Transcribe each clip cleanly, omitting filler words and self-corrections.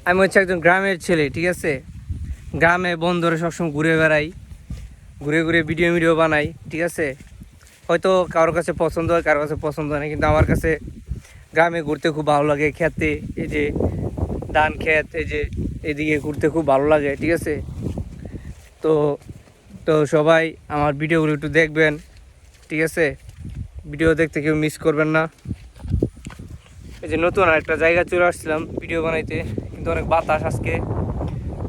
আমি হচ্ছে একজন গ্রামের ছেলে, ঠিক আছে। গ্রামে বন্ধুরা সবসময় ঘুরে বেড়াই, ঘুরে ঘুরে ভিডিও বানাই, ঠিক আছে। হয়তো কারোর কাছে পছন্দ হয়, কারোর কাছে পছন্দ হয় না, কিন্তু আমার কাছে গ্রামে ঘুরতে খুব ভালো লাগে। খেতে, এই যে ধান ক্ষেত, এই যে এদিকে ঘুরতে খুব ভালো লাগে, ঠিক আছে। তো তো সবাই আমার ভিডিওগুলো একটু দেখবেন, ঠিক আছে। ভিডিও দেখতে কেউ মিস করবেন না। এই যে নতুন একটা জায়গা চলে আসছিলাম ভিডিও বানাইতে, কিন্তু অনেক বাতাস আজকে,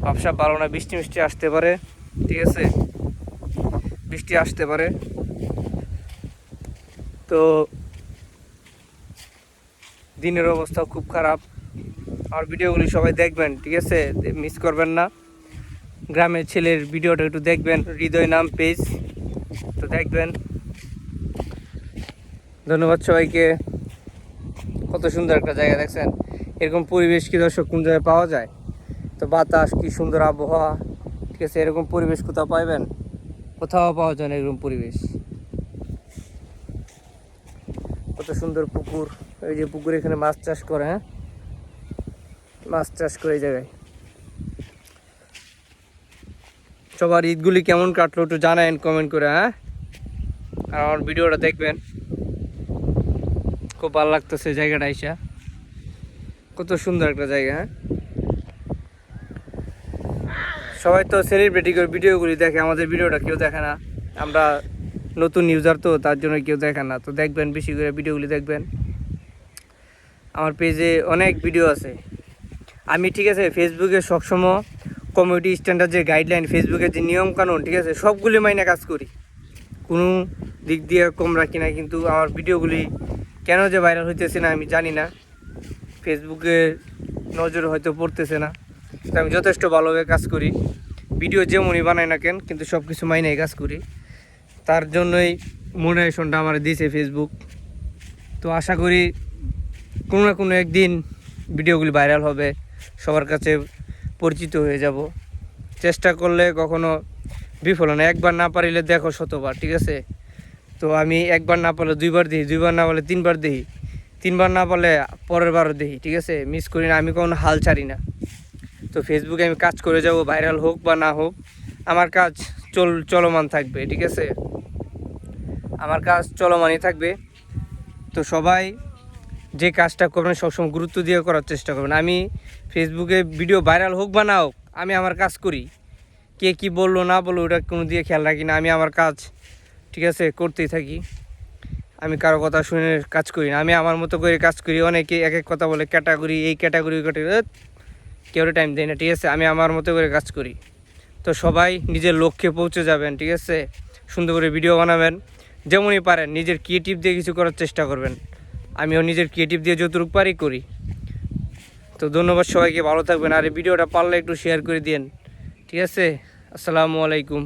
ভাবসাব ভালো না, বৃষ্টি মিষ্টি আসতে পারে, ঠিক আছে। বৃষ্টি আসতে পারে। তো দিনের অবস্থা খুব খারাপ। আমার ভিডিওগুলি সবাই দেখবেন, ঠিক আছে, মিস করবেন না। গ্রামের ছেলের ভিডিওটা একটু দেখবেন, হৃদয় নাম পেজ, তো দেখবেন। ধন্যবাদ সবাইকে। কত সুন্দর একটা জায়গা দেখছেন। এরকম পরিবেশ কি দর্শক কোন জায়গায় পাওয়া যায়? তো বাতাস, কি সুন্দর আবহাওয়া, ঠিক আছে। এরকম পরিবেশ কোথাও পাইবেন? কোথাও পাওয়া যায় না এরকম পরিবেশ। কত সুন্দর পুকুর, এই যে পুকুর, এখানে মাছ চাষ করে, হ্যাঁ, মাছ চাষ করে এই জায়গায়। সবার ঈদগুলি কেমন কাটলো একটু জানায়েন কমেন্ট করে, হ্যাঁ। আর আমার ভিডিওটা দেখবেন, খুব ভালো লাগতেছে জায়গাটা আইসা। কত সুন্দর একটা জায়গা, হ্যাঁ। সবাই তো সেলিব্রিটি করে ভিডিওগুলি দেখে, আমাদের ভিডিওটা কেউ দেখে না। আমরা নতুন ইউজার, তো তার জন্য কেউ দেখে না। তো দেখবেন, বেশি করে ভিডিওগুলি দেখবেন। আমার পেজে অনেক ভিডিও আছে। আমি, ঠিক আছে, ফেসবুকে সবসময় কমিউনিটি স্ট্যান্ডার্ড যে গাইডলাইন, ফেসবুকের যে নিয়মকানুন, ঠিক আছে, সবগুলি মাইনে কাজ করি, কোনো দিক দিয়ে কম রাখি না। কিন্তু আমার ভিডিওগুলি কেন যে ভাইরাল হইতেছে না আমি জানি না। ফেসবুকের নজর হয়তো পড়তেছে না। তো আমি যথেষ্ট ভালোভাবে কাজ করি, ভিডিও যেমনই বানাই না কেন, কিন্তু সব কিছু মাইনে কাজ করি। তার জন্যই মোটিভেশনটা আমার দিয়েছে ফেসবুক। তো আশা করি কোনো না কোনো একদিন ভিডিওগুলি ভাইরাল হবে, সবার কাছে পরিচিত হয়ে যাব। চেষ্টা করলে কখনো বিফল না। একবার না পারিলে দেখো শতবার, ঠিক আছে। তো আমি একবার না পারলে দুইবার দেখি, দুইবার না পারলে তিনবার দেখি, তিনবার না পারলে পরের বারও দেখি, ঠিক আছে। মিস করি না, আমি কোনো হাল ছাড়ি না। তো ফেসবুকে আমি কাজ করে যাব, ভাইরাল হোক বা না হোক, আমার কাজ চলমান থাকবে, ঠিক আছে। আমার কাজ চলমানই থাকবে। তো সবাই যে কাজটা করবেন সবসময় গুরুত্ব দিয়ে করার চেষ্টা করবেন। আমি ফেসবুকে ভিডিও ভাইরাল হোক বা না হোক, আমি আমার কাজ করি। কে কি বললো না বললো ওটা কোনো দিয়ে খেয়াল রাখি না। আমি আমার কাজ, ঠিক আছে, করতেই থাকি। আমি কারো কথা শুনে কাজ করি না, আমি আমার মতো করে কাজ করি। অনেকে এক এক কথা বলে, ক্যাটাগরি, এই ক্যাটাগরি কেউ টাইম দেয় না, ঠিক আছে। আমি আমার মতো করে কাজ করি। তো সবাই নিজের লক্ষ্যে পৌঁছে যাবেন, ঠিক আছে। সুন্দর করে ভিডিও বানাবেন, যেমনই পারেন নিজের ক্রিয়েটিভ দিয়ে কিছু করার চেষ্টা করবেন। আমিও নিজের ক্রিয়েটিভ দিয়ে যতটুকু পারি করি। তো ধন্যবাদ সবাইকে, ভালো থাকবেন। আর এই ভিডিওটা পারলে একটু শেয়ার করে দিন, ঠিক আছে। আসসালামু আলাইকুম।